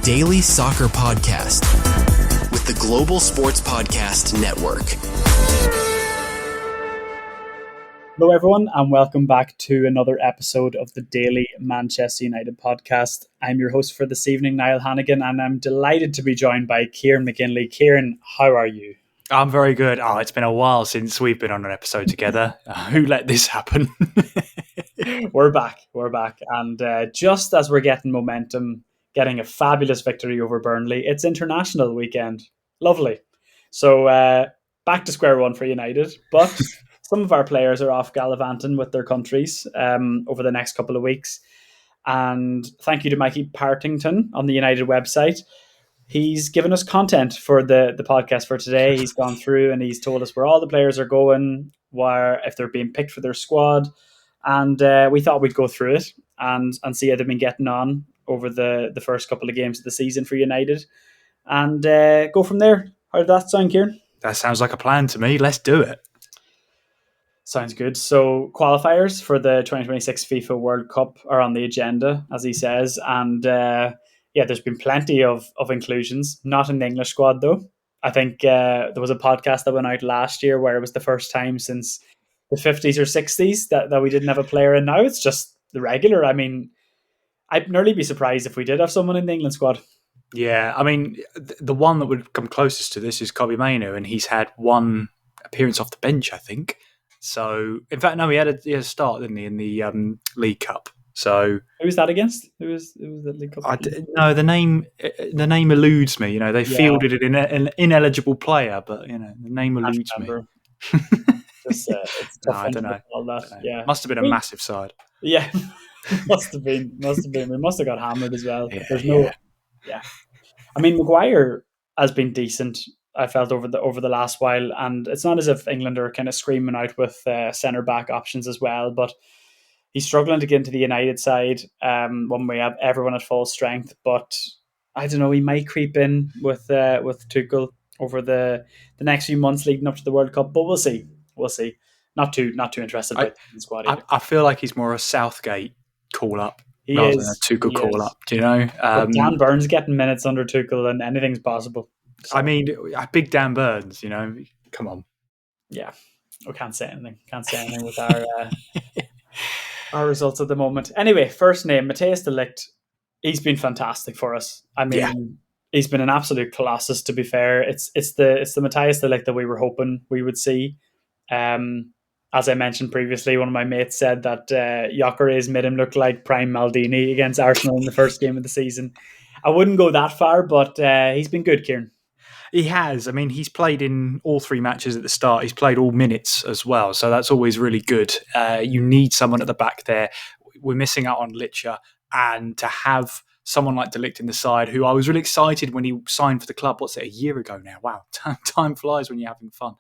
daily soccer podcast with the Global Sports Podcast Network. Hello everyone and welcome back to another episode of the Daily Manchester United podcast. I'm your host for this evening, Niall Hannigan, and I'm delighted to be joined by Kieran McGinley. Kieran, how are you? I'm very good. Oh, it's been a while since we've been on an episode together. Who let this happen? We're back. And just as we're getting momentum, getting a fabulous victory over Burnley, it's international weekend. Lovely. So back to square one for United. But some of our players are off gallivanting with their countries over the next couple of weeks. And thank you to Mikey Partington on the United website. He's given us content for the podcast for today. He's gone through and he's told us where all the players are going, where if they're being picked for their squad. And we thought we'd go through it and see how they've been getting on over the first couple of games of the season for United. And go from there. How did that sound, Kieran? That sounds like a plan to me. Let's do it. Sounds good. So qualifiers for the 2026 FIFA World Cup are on the agenda, as he says. And there's been plenty of inclusions. Not in the English squad, though. I think there was a podcast that went out last year where it was the first time since the 50s or 60s that we didn't have a player in. Now it's just the regular. I mean, I'd nearly be surprised if we did have someone in the England squad. Yeah, I mean, the one that would come closest to this is Casemiro, and he's had one appearance off the bench, I think. So, in fact, no, he had a start, didn't he, in the League Cup? So, who was that against? Who was the League Cup? No, the name eludes me. You know, they fielded it in an ineligible player, but you know, the name eludes me. It's I don't know. All that. Yeah, must have been a massive side. Yeah, must have been. We must have got hammered as well. Yeah. I mean, Maguire has been decent. I felt over the last while, and it's not as if England are kind of screaming out with centre back options as well, but he's struggling to get into the United side when we have everyone at full strength. But I don't know, he might creep in with Tuchel over the next few months leading up to the World Cup, but we'll see. Not too interested by the squad either. I feel like he's more a Southgate call up rather than a Tuchel call up. Do you know? Dan Burns getting minutes under Tuchel, and anything's possible. So. I mean, big Dan Burns, you know, come on. Yeah, I can't say anything. With our results at the moment. Anyway, first name, Matthijs de Ligt. He's been fantastic for us. I mean, He's been an absolute colossus, to be fair. It's the Matthijs de Ligt that we were hoping we would see. As I mentioned previously, one of my mates said that Gyökeres made him look like prime Maldini against Arsenal in the first game of the season. I wouldn't go that far, but he's been good, Kieran. He has. I mean, he's played in all three matches at the start. He's played all minutes as well, so that's always really good. You need someone at the back there. We're missing out on Ligt, and to have someone like de Ligt in the side, who I was really excited when he signed for the club. What's it, a year ago now? Wow, time flies when you're having fun.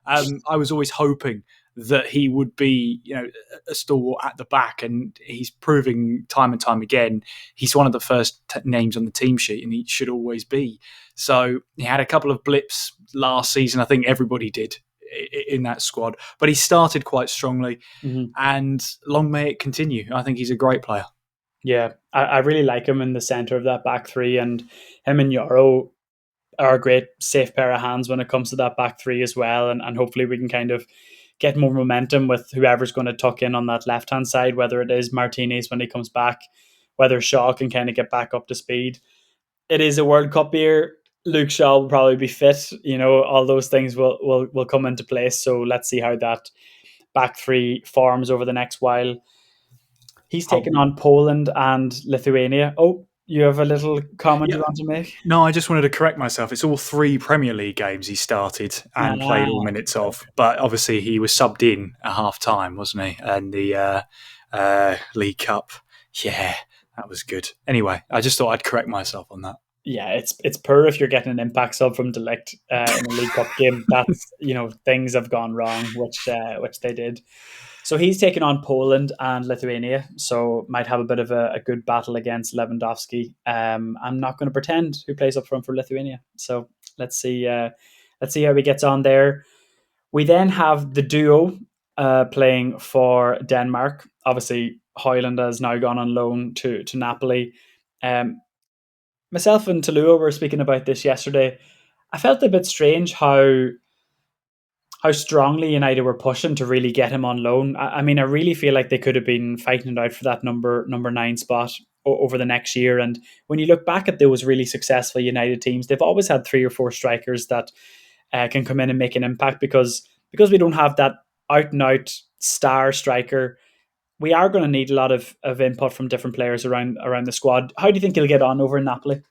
I was always hoping that he would be, you know, a stalwart at the back, and he's proving time and time again he's one of the first names on the team sheet, and he should always be. So he had a couple of blips last season. I think everybody did in that squad, but he started quite strongly, and long may it continue. I think he's a great player. Yeah, I really like him in the centre of that back three, and him and Jarre are a great safe pair of hands when it comes to that back three as well, and hopefully we can kind of get more momentum with whoever's going to tuck in on that left-hand side, whether it is Martinez when he comes back, whether Shaw can kind of get back up to speed. It is a World Cup year. Luke Shaw will probably be fit. You know, all those things will come into place. So let's see how that back three forms over the next while. He's taken on Poland and Lithuania. Oh, you have a little comment you want to make? No, I just wanted to correct myself. It's all three Premier League games he started and played all minutes of. But obviously he was subbed in at half-time, wasn't he? And the League Cup, yeah, that was good. Anyway, I just thought I'd correct myself on that. Yeah, it's poor if you're getting an impact sub from de Ligt in a League Cup game. That's, you know, things have gone wrong, which they did. So he's taken on Poland and Lithuania, so might have a bit of a good battle against Lewandowski. I'm not going to pretend who plays up front for Lithuania. So let's see how he gets on there. We then have the duo playing for Denmark. Obviously, Hoyland has now gone on loan to Napoli. Myself and Tallulah were speaking about this yesterday. I felt a bit strange how strongly United were pushing to really get him on loan. I mean, I really feel like they could have been fighting it out for that number 9 spot over the next year. And when you look back at those really successful United teams, they've always had 3 or 4 strikers that can come in and make an impact because we don't have that out and out star striker. We are going to need a lot of input from different players around the squad. How do you think he'll get on over in Napoli?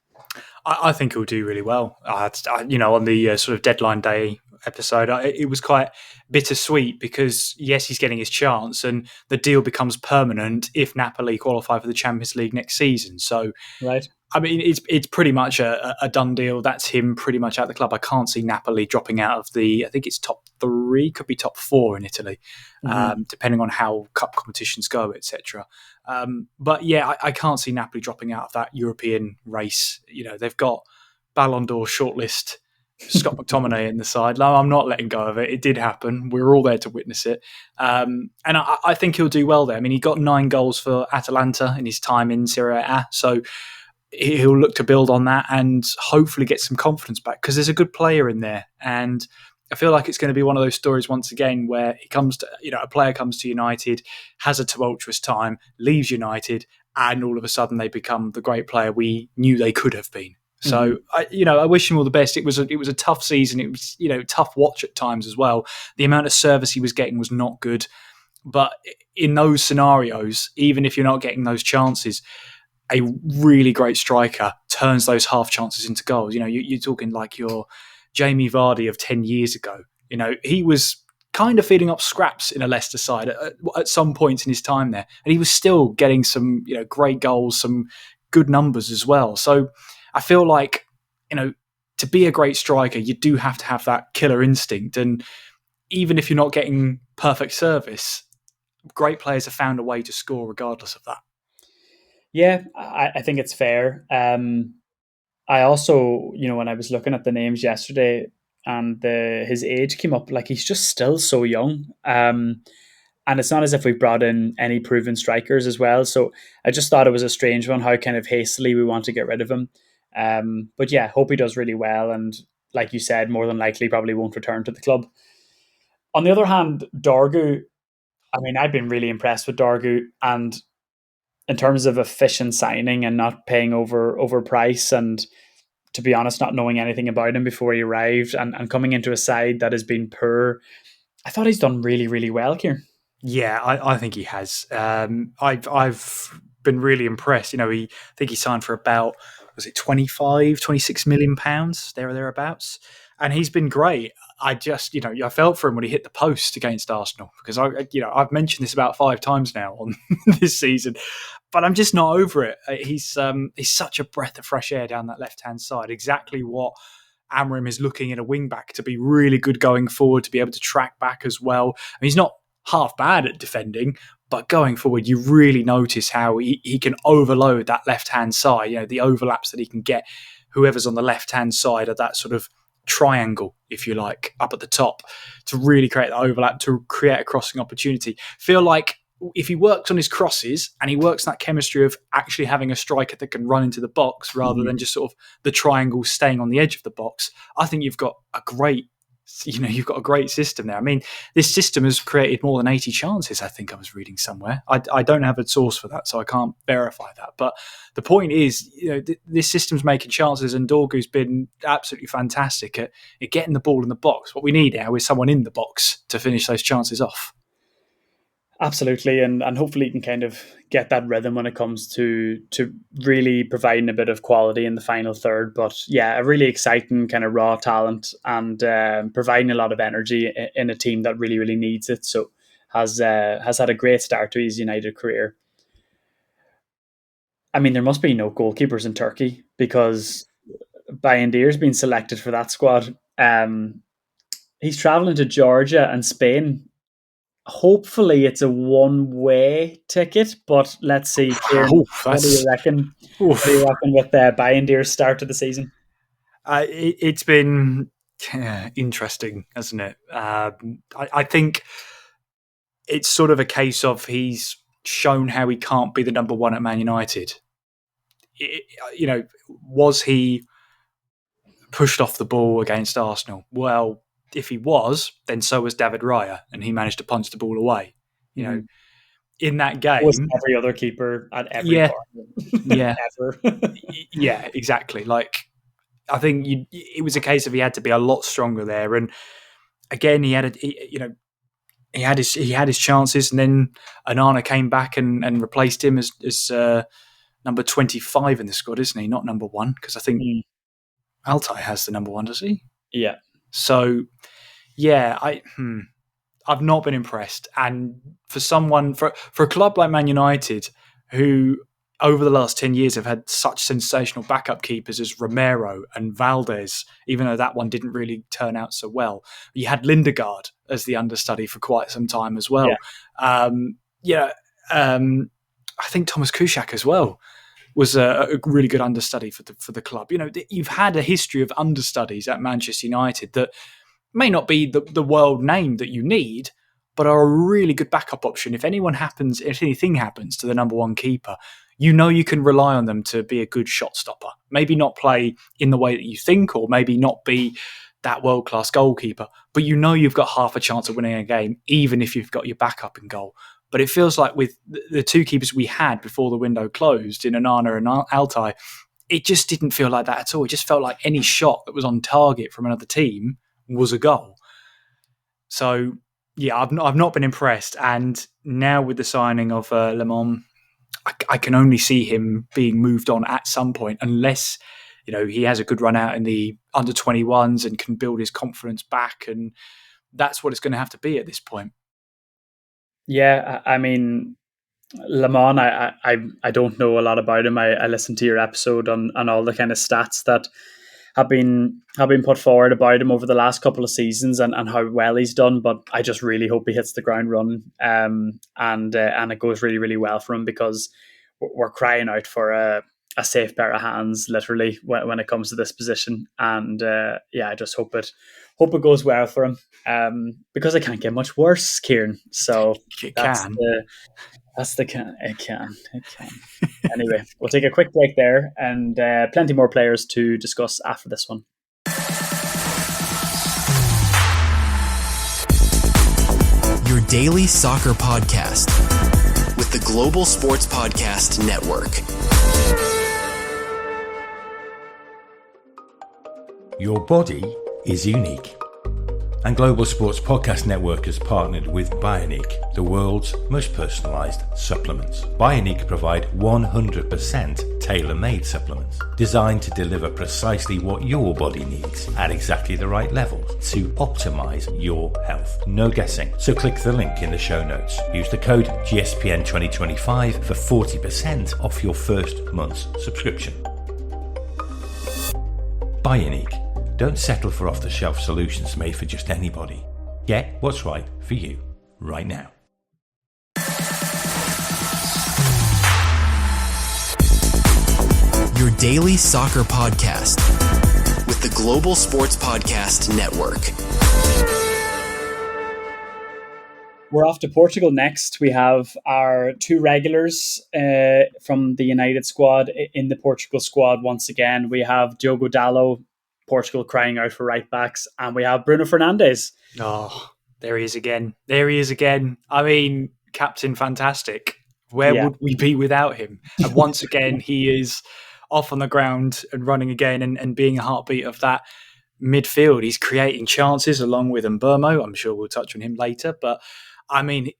I think he'll do really well. On the sort of deadline day episode, it was quite bittersweet because, yes, he's getting his chance and the deal becomes permanent if Napoli qualify for the Champions League next season. So, right. I mean, it's pretty much a done deal. That's him pretty much out of the club. I can't see Napoli dropping out of I think it's top 3, could be top 4 in Italy, depending on how cup competitions go, etc. But yeah, I can't see Napoli dropping out of that European race. They've got Ballon d'Or shortlist Scott McTominay in the side. No, I'm not letting go of it. It did happen. We were all there to witness it. And I think he'll do well there. I mean, he got 9 goals for Atalanta in his time in Serie A. So he'll look to build on that and hopefully get some confidence back because there's a good player in there. And I feel like it's going to be one of those stories once again where he comes to, a player comes to United, has a tumultuous time, leaves United, and all of a sudden they become the great player we knew they could have been. So, I wish him all the best. It was a tough season. It was, tough watch at times as well. The amount of service he was getting was not good. But in those scenarios, even if you're not getting those chances, a really great striker turns those half chances into goals. You're talking like your Jamie Vardy of 10 years ago. He was kind of feeding up scraps in a Leicester side at some points in his time there. And he was still getting some, great goals, some good numbers as well. So I feel like, to be a great striker, you do have to have that killer instinct. And even if you're not getting perfect service, great players have found a way to score regardless of that. Yeah, I think it's fair. I also, when I was looking at the names yesterday and his age came up, like he's just still so young. And it's not as if we brought in any proven strikers as well. So I just thought it was a strange one, how kind of hastily we want to get rid of him. But yeah, hope he does really well. And like you said, more than likely probably won't return to the club. On the other hand, Dargu, I mean, I've been really impressed with Dargu, and in terms of efficient signing and not paying over price, and to be honest, not knowing anything about him before he arrived and coming into a side that has been poor, I thought he's done really, really well, Kieran. Yeah, I think he has. I've been really impressed. I think he signed for about, was it 26 million pounds, there or thereabouts. And he's been great. I just, I felt for him when he hit the post against Arsenal because I've mentioned this about 5 times now on this season, but I'm just not over it. He's such a breath of fresh air down that left-hand side. Exactly what Amorim is looking in a wing-back, to be really good going forward, to be able to track back as well. I mean, he's not half bad at defending, but going forward, you really notice how he can overload that left-hand side, the overlaps that he can get whoever's on the left-hand side of that sort of triangle, if you like, up at the top, to really create that overlap, to create a crossing opportunity. Feel like if he works on his crosses and he works that chemistry of actually having a striker that can run into the box rather than just sort of the triangle staying on the edge of the box, I think you've got a great system there. I mean, this system has created more than 80 chances, I think I was reading somewhere. I don't have a source for that, so I can't verify that. But the point is, this system's making chances, and Dargu's been absolutely fantastic at getting the ball in the box. What we need now is someone in the box to finish those chances off. Absolutely, and hopefully you can kind of get that rhythm when it comes to really providing a bit of quality in the final third. But yeah, a really exciting kind of raw talent, and providing a lot of energy in a team that really, really needs it. So has had a great start to his United career. I mean, there must be no goalkeepers in Turkey because Bayondir's been selected for that squad. He's travelling to Georgia and Spain. Hopefully it's a one-way ticket, but let's see. Kieran, what do you reckon? What do you reckon with Bayondir's start to the season? It's been interesting, hasn't it? I think it's sort of a case of he's shown how he can't be the number one at Man United. was he pushed off the ball against Arsenal? Well, if he was, then so was David Raya, and he managed to punch the ball away. In that game, was every other keeper at every corner. Yeah, ever. Yeah, exactly. Like, I think it was a case of he had to be a lot stronger there, and again, he had his chances, and then Onana came back and replaced him as number 25 in the squad, isn't he? Not number 1, because I think Altai has the number 1, does he? Yeah. So, yeah, I've not been impressed, and for a club like Man United, who over the last 10 years have had such sensational backup keepers as Romero and Valdez, even though that one didn't really turn out so well. You had Lindegaard as the understudy for quite some time as well. Yeah. I think Thomas Kuszczak as well was a really good understudy for the club. You've had a history of understudies at Manchester United that may not be the world name that you need, but are a really good backup option. If anything happens to the number 1 keeper, you can rely on them to be a good shot stopper. Maybe not play in the way that you think, or maybe not be that world-class goalkeeper, but you've got half a chance of winning a game, even if you've got your backup in goal. But it feels like with the 2 keepers we had before the window closed in Onana and Altai, it just didn't feel like that at all. It just felt like any shot that was on target from another team was a goal. So, yeah, I've not been impressed. And now with the signing of Le Mans, I can only see him being moved on at some point, unless he has a good run out in the under 21s and can build his confidence back. And that's what it's going to have to be at this point. Yeah, I mean, Le Mans, I don't know a lot about him. I listened to your episode on all the kind of stats that have been put forward about him over the last couple of seasons and how well he's done. But I just really hope he hits the ground running, and it goes really, really well for him, because we're crying out for a safe pair of hands, literally, when it comes to this position. And I just hope it goes well for him, because it can't get much worse, Kieran. So it can. Anyway, we'll take a quick break there, and plenty more players to discuss after this one. Your daily soccer podcast with the Global Sports Podcast Network. Your body is unique. And Global Sports Podcast Network has partnered with Bioniq, the world's most personalised supplements. Bioniq provide 100% tailor-made supplements designed to deliver precisely what your body needs at exactly the right level to optimise your health. No guessing. So click the link in the show notes. Use the code GSPN2025 for 40% off your first month's subscription. Bioniq. Don't settle for off-the-shelf solutions made for just anybody. Get what's right for you right now. Your daily soccer podcast with the Global Sports Podcast Network. We're off to Portugal next. We have our 2 regulars from the United squad in the Portugal squad once again. We have Diogo Dalot, Portugal crying out for right backs, and we have Bruno Fernandes. Oh, there he is again. I mean, Captain Fantastic. Where would we be without him? And once again, he is off on the ground and running again and being a heartbeat of that midfield. He's creating chances along with Mbermo. I'm sure we'll touch on him later. But, I mean,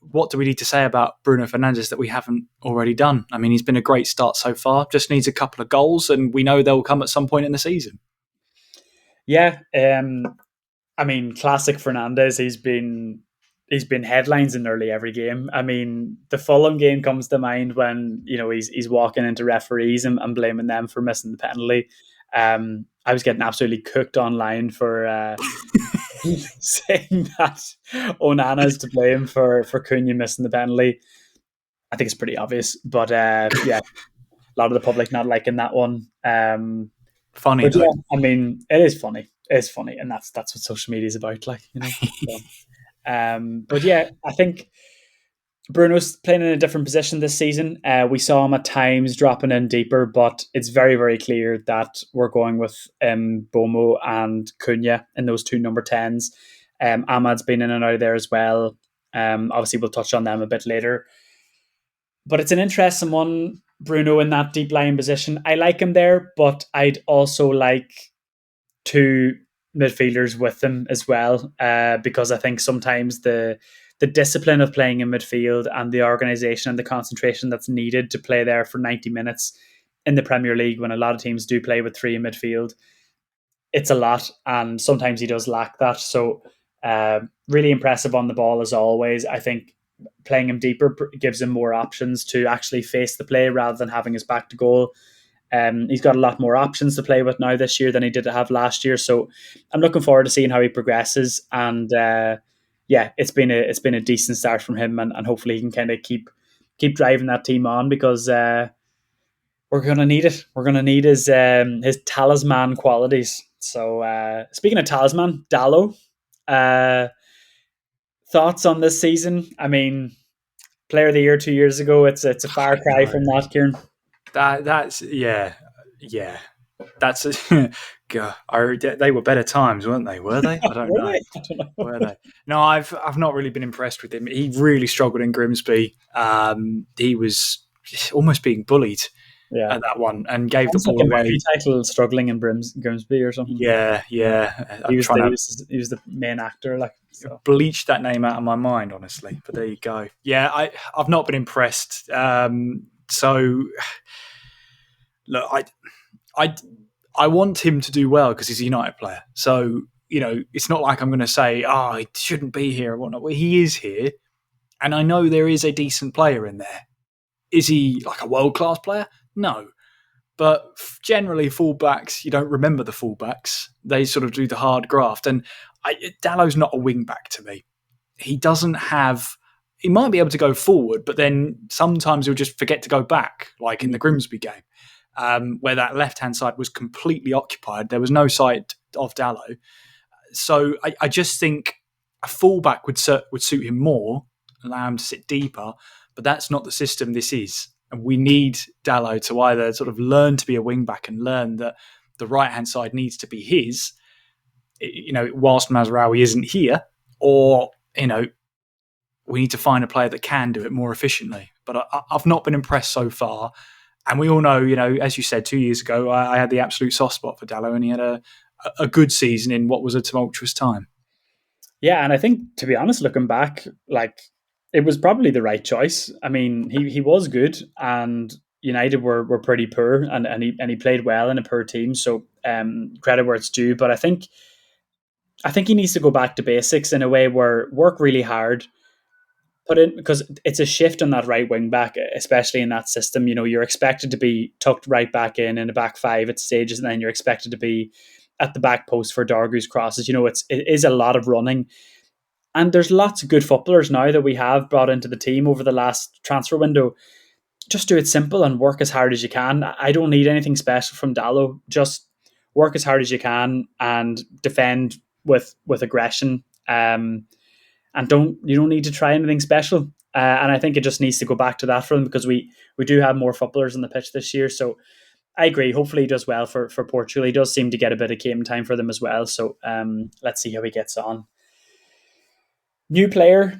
what do we need to say about Bruno Fernandes that we haven't already done? I mean, he's been a great start so far. Just needs a couple of goals, and we know they'll come at some point in the season. Yeah, I mean, classic Fernandes. He's been headlines in nearly every game. I mean, the Fulham game comes to mind when he's walking into referees and blaming them for missing the penalty. I was getting absolutely cooked online for saying that Onana's to blame for Cunha missing the penalty. I think it's pretty obvious, but a lot of the public not liking that one. Funny, but yeah, I mean, it is funny. It's funny, and that's what social media is about, like. So, but yeah, I think Bruno's playing in a different position this season. We saw him at times dropping in deeper, but it's very, very clear that we're going with Bomo and Cunha in those two number 10s. Ahmad's been in and out of there as well. Obviously, we'll touch on them a bit later. But it's an interesting one, Bruno, in that deep lying position. I like him there, but I'd also like two midfielders with him as well, because I think sometimes the discipline of playing in midfield and the organisation and the concentration that's needed to play there for 90 minutes in the Premier League, when a lot of teams do play with three in midfield, it's a lot, and sometimes he does lack that. So really impressive on the ball as always. I think playing him deeper gives him more options to actually face the play rather than having his back to goal. He's got a lot more options to play with now this year than he did have last year. So I'm looking forward to seeing how he progresses. And it's been a decent start from him, and hopefully he can kind of keep driving that team on, because we're going to need it. We're going to need his talisman qualities. So speaking of talisman, Dalot, thoughts on this season? I mean, player of the year 2 years ago. It's a far cry from that, Kieran. That's they were better times, weren't they? Were they? I don't know. Were they? No, I've not really been impressed with him. He really struggled in Grimsby. He was almost being bullied at that one, and gave the ball away. Title struggling in Grimsby or something. Yeah. He was the main actor. Bleached that name out of my mind, honestly. But there you go. Yeah, I've not been impressed. So look, I want him to do well because he's a United player. So, it's not like I'm going to say, he shouldn't be here or whatnot. Well, he is here, and I know there is a decent player in there. Is he like a world-class player? No. But generally, fullbacks, you don't remember the fullbacks. They sort of do the hard graft. And Dalot's not a wing-back to me. He doesn't have... He might be able to go forward, but then sometimes he'll just forget to go back, like in the Grimsby game, where that left-hand side was completely occupied. There was no sight of Dalot. So I just think a fullback would suit him more, allow him to sit deeper, but that's not the system this is. And we need Dalot to either sort of learn to be a wing-back and learn that the right-hand side needs to be his, whilst Mazraoui isn't here, or, we need to find a player that can do it more efficiently. But I've not been impressed so far. And we all know, as you said 2 years ago, I had the absolute soft spot for Dalot, and he had a good season in what was a tumultuous time. Yeah, and I think, to be honest, looking back, it was probably the right choice. I mean, he was good, and United were pretty poor, and he played well in a poor team. So credit where it's due. But I think he needs to go back to basics in a way where work really hard. Because it's a shift on that right wing back, especially in that system. You're expected to be tucked right back in a back five at stages, and then you're expected to be at the back post for Dargu's crosses. It is a lot of running, and there's lots of good footballers now that we have brought into the team over the last transfer window. Just do it simple and work as hard as you can. I don't need anything special from Dalot. Just work as hard as you can and defend with aggression. And you don't need to try anything special. And I think it just needs to go back to that for them, because we do have more footballers on the pitch this year. So I agree. Hopefully he does well for Portugal. He does seem to get a bit of game time for them as well. So let's see how he gets on. New player,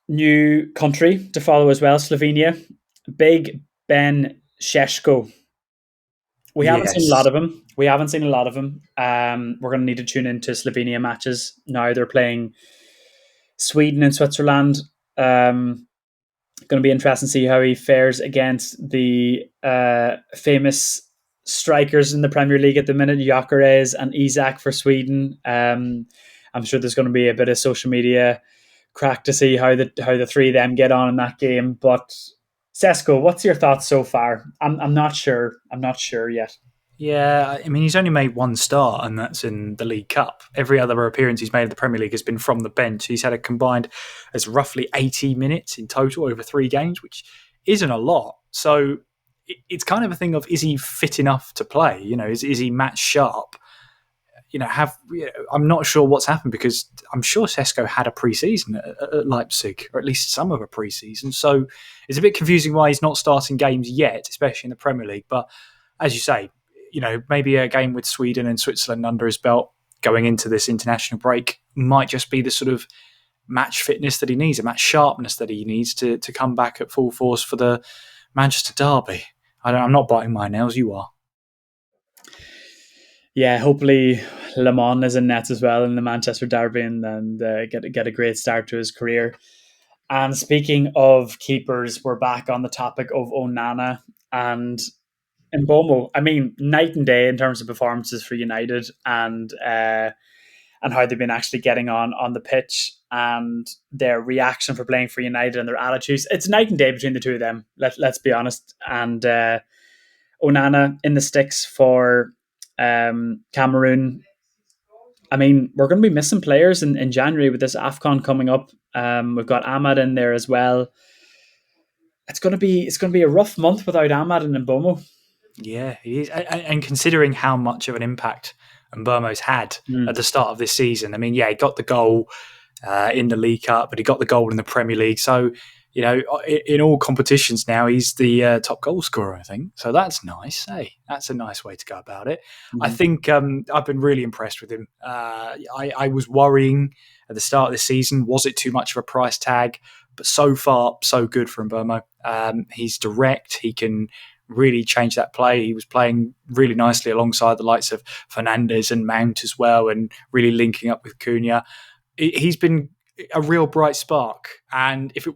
new country to follow as well, Slovenia. Big Ben Sesko. We haven't seen a lot of him. We're going to need to tune into Slovenia matches. Now they're playing Sweden and Switzerland. Going to be interesting to see how he fares against the famous strikers in the Premier League at the minute, Gyökeres and Isak for Sweden. I'm sure there's going to be a bit of social media crack to see how the three of them get on in that game. But Sesko, what's your thoughts so far? I'm not sure. I'm not sure yet. Yeah, I mean, he's only made one start, and that's in the League Cup. Every other appearance he's made in the Premier League has been from the bench. He's had a combined as roughly 80 minutes in total over 3 games, which isn't a lot. So it's kind of a thing of, is he fit enough to play? Is he match sharp? I'm not sure what's happened, because I'm sure Sesko had a pre-season at Leipzig, or at least some of a pre-season. So it's a bit confusing why he's not starting games yet, especially in the Premier League. But as you say, maybe a game with Sweden and Switzerland under his belt going into this international break might just be the sort of match fitness that he needs, a match sharpness that he needs to come back at full force for the Manchester derby. I'm not biting my nails, you are. Yeah, hopefully Le Mans is in nets as well in the Manchester derby, and get a great start to his career. And speaking of keepers, we're back on the topic of Onana and Mbeumo. I mean, night and day in terms of performances for United, and how they've been actually getting on the pitch, and their reaction for playing for United and their attitudes. It's night and day between the two of them. Let's be honest. And Onana in the sticks for Cameroon. I mean, we're going to be missing players in January with this AFCON coming up. We've got Ahmad in there as well. It's going to be a rough month without Ahmad and Mbeumo. Yeah, he is. And considering how much of an impact Mbeumo's had at the start of this season, I mean, yeah, he got the goal in the League Cup, but he got the goal in the Premier League. So, in all competitions now, he's the top goal scorer, I think. So that's nice. Hey, that's a nice way to go about it. Mm-hmm. I think I've been really impressed with him. I was worrying at the start of the season, was it too much of a price tag? But so far, so good for Mbeumo. He's direct. He can really change that play. He was playing really nicely alongside the likes of Fernandes and Mount as well, and really linking up with Cunha. He's been a real bright spark. And if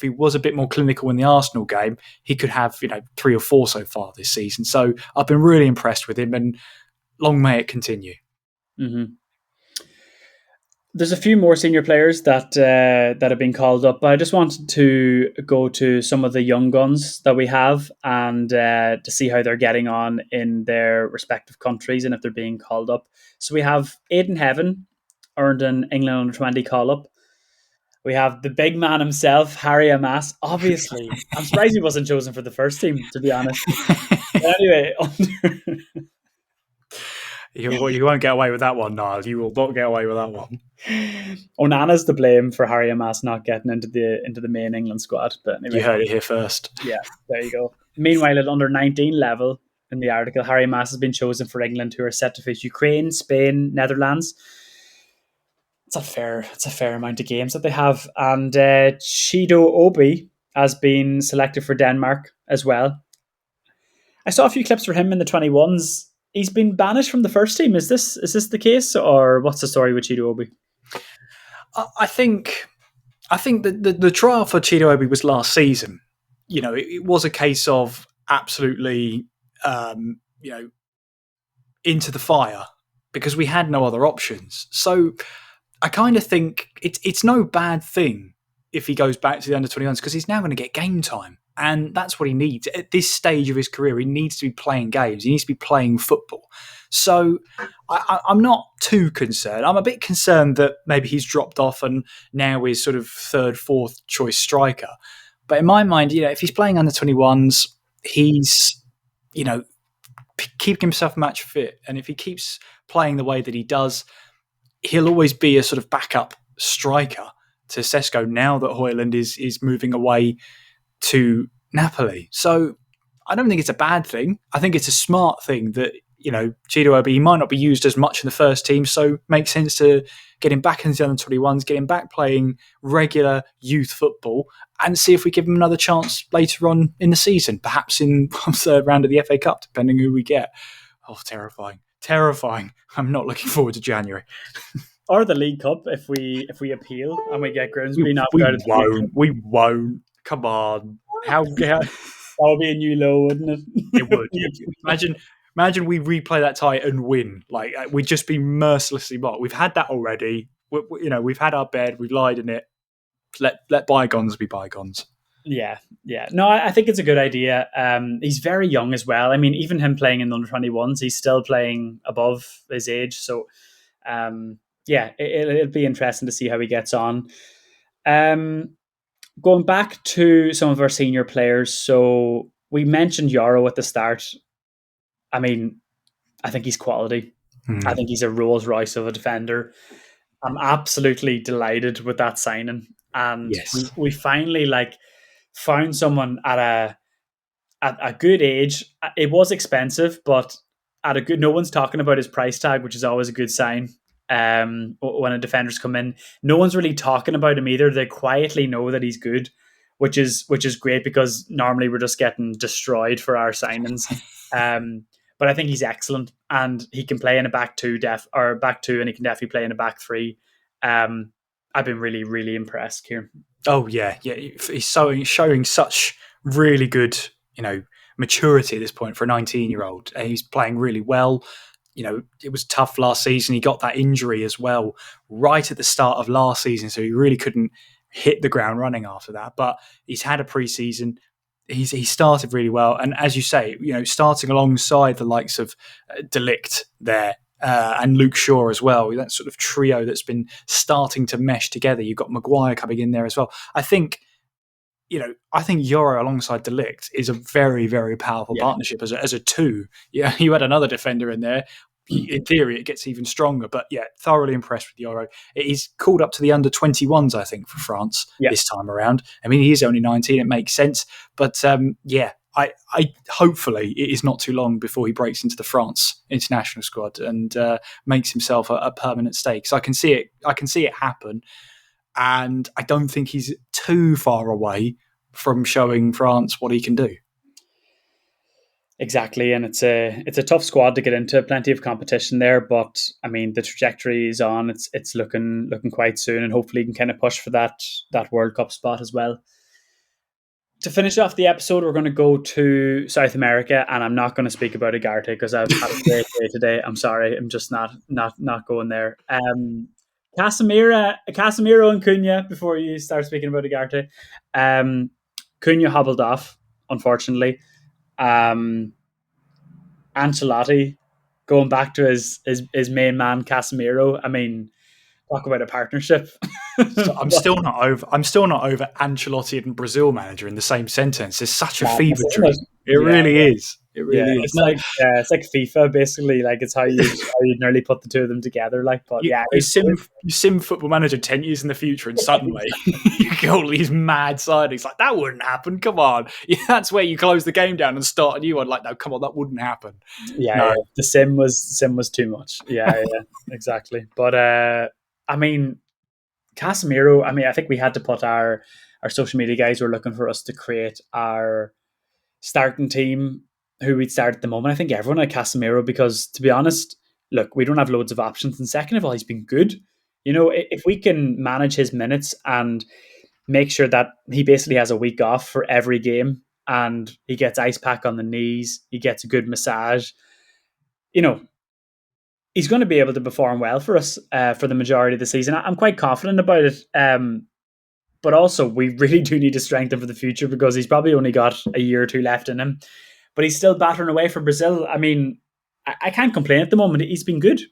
he was a bit more clinical in the Arsenal game, he could have 3 or 4 so far this season. So I've been really impressed with him, and long may it continue. Mm-hmm. There's a few more senior players that have been called up, but I just wanted to go to some of the young guns that we have, and to see how they're getting on in their respective countries and if they're being called up. So we have Aidan Heaven, earned an England under-20 call-up. We have the big man himself, Harry Amas. Obviously, I'm surprised he wasn't chosen for the first team, to be honest. But anyway, You won't get away with that one, Niall. You will not get away with that one. Onana's to blame for Harry Amas not getting into the main England squad. But anyway, you heard it here first. Yeah, there you go. Meanwhile, at under 19 level in the article, Harry Amas has been chosen for England, who are set to face Ukraine, Spain, Netherlands. It's a fair amount of games that they have. And Chido Obi has been selected for Denmark as well. I saw a few clips for him in the 21s. He's been banished from the first team. Is this the case, or what's the story with Chido Obi? I think that the trial for Chido Obi was last season. It was a case of absolutely, into the fire, because we had no other options. So I kind of think it's no bad thing if he goes back to the under-21s, because he's now going to get game time. And that's what he needs. At this stage of his career, he needs to be playing games. He needs to be playing football. So I'm not too concerned. I'm a bit concerned that maybe he's dropped off and now is sort of third, fourth choice striker. But in my mind, if he's playing under-21s, he's, keeping himself match fit. And if he keeps playing the way that he does, he'll always be a sort of backup striker to Sesko now that Hoyland is moving away to Napoli. So I don't think it's a bad thing. I think it's a smart thing that, Chido Obi, he might not be used as much in the first team, so it makes sense to get him back into the under-21s, get him back playing regular youth football, and see if we give him another chance later on in the season, perhaps in the third round of the FA Cup, depending who we get. Oh, terrifying. I'm not looking forward to January. Or the League Cup if we appeal and we get Grimsby knocked out of the League Cup. We won't. Come on. How that would be a new low, wouldn't it? It would. Imagine we replay that tie and win. Like, we'd just be mercilessly mocked. We've had that already. We've had our bed. We've lied in it. Let bygones be bygones. Yeah. No, I think it's a good idea. He's very young as well. I mean, even him playing in the under-21s, he's still playing above his age. So, it'll be interesting to see how he gets on. Going back to some of our senior players, so we mentioned Jarre at the start. I mean, I think he's quality. I think he's a Rolls Royce of a defender. I'm absolutely delighted with that signing, and Yes. we finally found someone at a good age. It was expensive, but at a good. No one's talking about his price tag, which is always a good sign. When a defender's come in, no one's really talking about him either. They quietly know that he's good, which is great, because normally we're just getting destroyed for our signings. But I think he's excellent, and he can play in a back two, and he can definitely play in a back three. I've been really, really impressed here. Oh yeah. He's showing such really good, maturity at this point for a 19-year-old. He's playing really well. It was tough last season. He got that injury as well right at the start of last season, so he really couldn't hit the ground running after that. But he's had a pre-season. He started really well, and as you say, starting alongside the likes of Ligt there. And Luke Shaw as well. That sort of trio that's been starting to mesh together. You've got Maguire coming in there as well. I think Jarre alongside De Ligt is a very, very powerful partnership as a two. Yeah, you had another defender in there. In theory, it gets even stronger. But yeah, thoroughly impressed with Jarre. He's called up to the under-21s, I think, for France this time around. I mean, he is only 19. It makes sense. But I hopefully it is not too long before he breaks into the France international squad and makes himself a permanent stay. Because I can see it happen, and I don't think he's too far away from showing France what he can do. Exactly, and it's a tough squad to get into. Plenty of competition there, but I mean the trajectory is on. It's looking quite soon, and hopefully he can kind of push for that World Cup spot as well. To finish off the episode, we're going to go to South America, and I'm not going to speak about Ugarte because I've had a great day today. I'm sorry, I'm just not going there. Casemiro and Cunha, before you start speaking about Ugarte. Cunha hobbled off, unfortunately. Ancelotti going back to his main man Casemiro. I mean, talk about a partnership. So I'm still not over Ancelotti and Brazil manager in the same sentence. It's such a fever dream. It really is. It really is. It's like FIFA, basically. Like it's how you nearly put the two of them together. Like, but you sim Football Manager 10 years in the future, and suddenly you get all these mad signings. Like, that wouldn't happen. Come on, that's where you close the game down and start a new one. Like, no, come on, that wouldn't happen. The sim was too much. Yeah, exactly. But I mean, Casemiro. I mean, I think we had to put our social media guys were looking for us to create our starting team, who we'd start at the moment. I think everyone had Casemiro because, to be honest, look, we don't have loads of options. And second of all, he's been good. If we can manage his minutes and make sure that he basically has a week off for every game and he gets ice pack on the knees, he gets a good massage, he's going to be able to perform well for us for the majority of the season. I'm quite confident about it. But also, we really do need to strengthen for the future because he's probably only got a year or two left in him. But he's still battering away for Brazil. I mean, I can't complain at the moment. He's been good.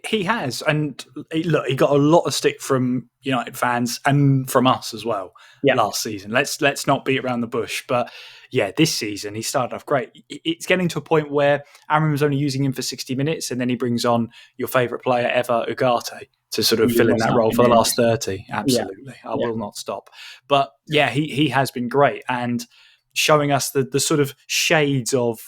He has. And look, he got a lot of stick from United fans and from us as well last season. Let's not beat around the bush. But yeah, this season he started off great. It's getting to a point where Aaron was only using him for 60 minutes, and then he brings on your favourite player ever, Ugarte, to sort of fill in that role for the last 30. Absolutely. I will not stop. But yeah, he has been great and showing us the sort of shades of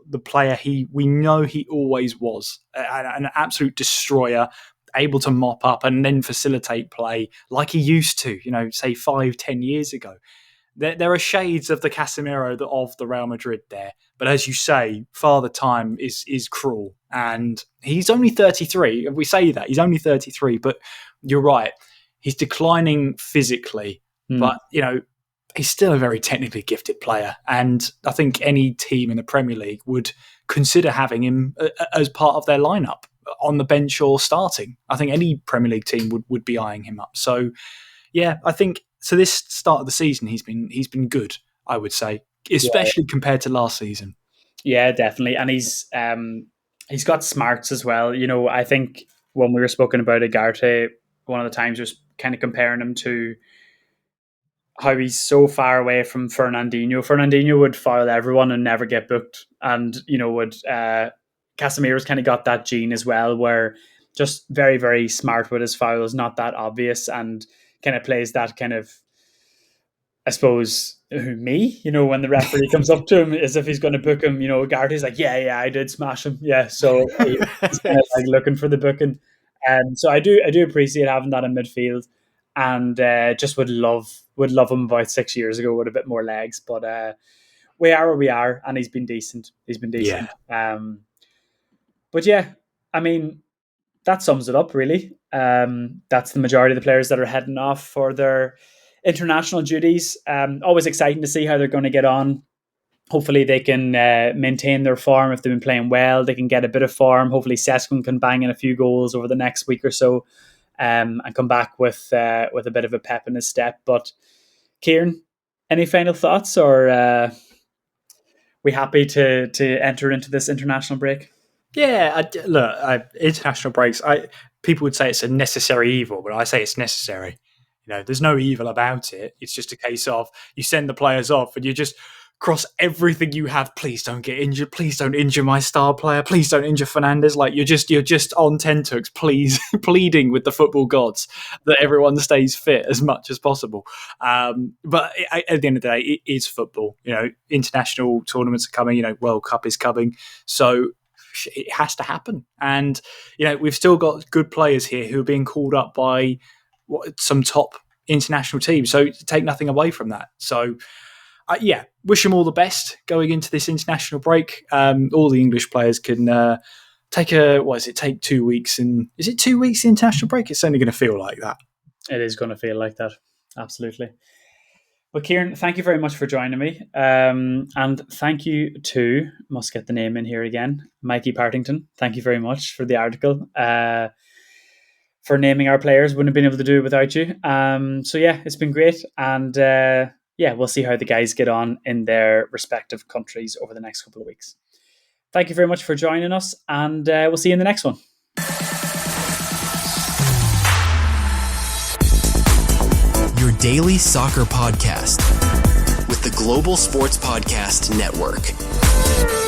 the player we know he always was, an absolute destroyer, able to mop up and then facilitate play like he used to, say 5-10 years ago. There are shades of the Casemiro of the Real Madrid there, but as you say, Father Time is cruel, and he's only 33. We say that he's only 33, but you're right, he's declining physically, but he's still a very technically gifted player, and I think any team in the Premier League would consider having him as part of their lineup on the bench or starting. I think any Premier League team would be eyeing him up. So yeah, I think so. This start of the season, he's been good, I would say, especially compared to last season. Yeah, definitely, and he's got smarts as well. I think when we were spoken about Ugarte, one of the times was kind of comparing him to how he's so far away from Fernandinho. Fernandinho would foul everyone and never get booked, and would Casemiro's kind of got that gene as well, where just very, very smart with his fouls, not that obvious, and kind of plays that kind of, I suppose, me, when the referee comes up to him as if he's going to book him, Garty's like, yeah, I did smash him. Yeah. So he's kind of like looking for the booking. So I do appreciate having that in midfield, and just would love him about 6 years ago with a bit more legs. But we are where we are, and he's been decent. Yeah. But yeah, I mean, that sums it up, really. That's the majority of the players that are heading off for their international duties. Always exciting to see how they're going to get on. Hopefully they can maintain their form. If they've been playing well, they can get a bit of form. Hopefully Sesko can bang in a few goals over the next week or so, and come back with a bit of a pep in his step. But Ciaran, any final thoughts, or we happy to enter into this international break? Yeah, international breaks. People would say it's a necessary evil, but I say it's necessary. There's no evil about it. It's just a case of you send the players off and you just cross everything you have. Please don't get injured. Please don't injure my star player. Please don't injure Fernandes. Like you're just on tenterhooks, please, pleading with the football gods that everyone stays fit as much as possible. But at the end of the day, it is football. International tournaments are coming. World Cup is coming, so it has to happen. And we've still got good players here who are being called up by some top international teams. So take nothing away from that. So wish them all the best going into this international break. All the English players can take 2 weeks? And is it 2 weeks international break? It's only going to feel like that. It is going to feel like that. Absolutely. Well, Kieran, thank you very much for joining me. And thank you to, must get the name in here again, Mikey Partington. Thank you very much for the article, for naming our players. Wouldn't have been able to do it without you. So yeah, it's been great. And we'll see how the guys get on in their respective countries over the next couple of weeks. Thank you very much for joining us, and we'll see you in the next one. Your daily soccer podcast with the Global Sports Podcast Network.